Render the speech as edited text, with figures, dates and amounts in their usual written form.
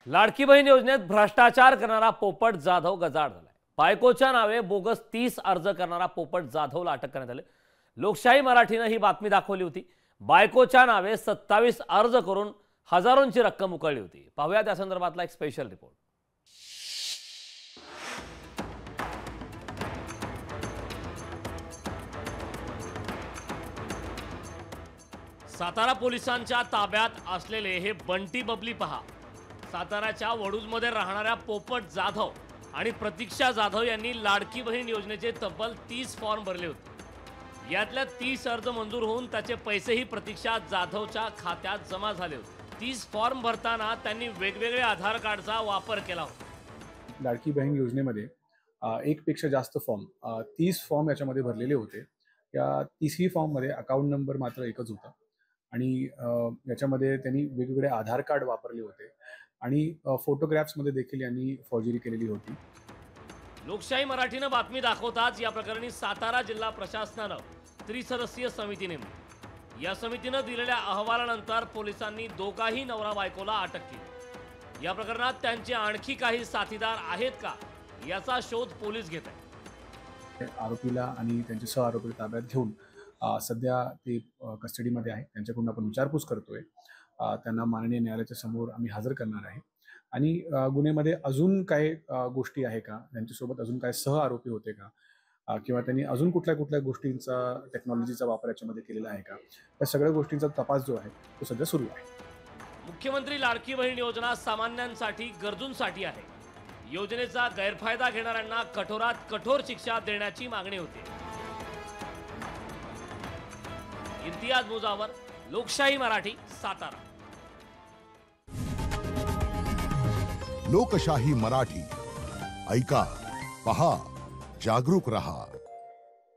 लाडकी बहीण योजनेत भ्रष्टाचार करणारा पोपट जाधव गजाआड झालाय। बायकोच्या नावे बोगस 30 अर्ज करणारा पोपट जाधवला अटक करण्यात आली। लोकशाही मराठीने ही बातमी दाखवली होती। बायकोच्या नावे 27 अर्ज करून हजारोंची रक्कम उकळली होती। पाहूया त्या संदर्भातला एक स्पेशल रिपोर्ट। सातारा पोलिसांच्या ताब्यात असलेले हे बंटी बबली पहा। साताराच्या वडूजमध्ये राहणाऱ्या पोपट जाधव आणि प्रतीक्षा जाधव यांनी लाडकी बहीण योजनेचे तब्बल 30 फॉर्म भरले होते। यातल्या 30 अर्ज मंजूर होऊन त्याचे पैसेही प्रतीक्षा जाधवच्या खात्यात जमा झाले होते। 30 फॉर्म भरताना त्यांनी वेगवेगळे आधार कार्डचा वापर केला होता। लाडकी बहीण योजनेमध्ये एक पेक्षा जास्त फॉर्म 30 फॉर्म याच्यामध्ये भरलेले होते। या 30ही फॉर्म मध्ये अकाउंट नंबर मात्र एकच होता आणि याच्यामध्ये त्यांनी वेगवेगळे आधार कार्ड वापरले होते आणि फोटोग्राफ्स मध्ये देखील यांनी फॉर्जरी केलेली होती। लोकशाही मराठीने बातमी दाखवताच या प्रकरणी सातारा जिल्हा प्रशासनाने त्रिसदस्यीय समिती नेमली। या समितीने दिलेल्या अहवालानंतर पोलिसांनी दोघाही नवरा बायकोला अटक केली। या प्रकरणात त्यांचे आणखी काही साथीदार आहेत का याचा शोध पोलीस घेत आहेत। आरोपीला आणि त्यांचे सह आरोपीला ताब्यात घेऊन सध्या ते कस्टडीमध्ये आहे। त्यांच्याकडून आपण विचारपूस करतोय। त्यांना माननीय न्यायालयाच्या समोर आम्ही हजर करणार आहे आणि गुन्ह्यामध्ये अजून काय गोष्टी आहे का, त्यांच्यासोबत अजून काय सह आरोपी होते का, किंवा त्यांनी अजून कुठल्या गोष्टींचा टेक्नॉलॉजीचा वापर याच्यामध्ये केलेला आहे का, या सगळ्या गोष्टींचा तपास जो आहे तो सध्या सुरू आहे। मुख्यमंत्री लाडकी बहीण योजना सामान्यांसाठी गरजूंसाठी आहे। योजनेचा गैरफायदा घेणाऱ्यांना कठोरात कठोर शिक्षा देण्याची मागणी होती। इम्तियाज मुजावर, लोकशाही मराठी, सातारा। लोकशाही मराठी ऐका, पहा, जागरूक रहा।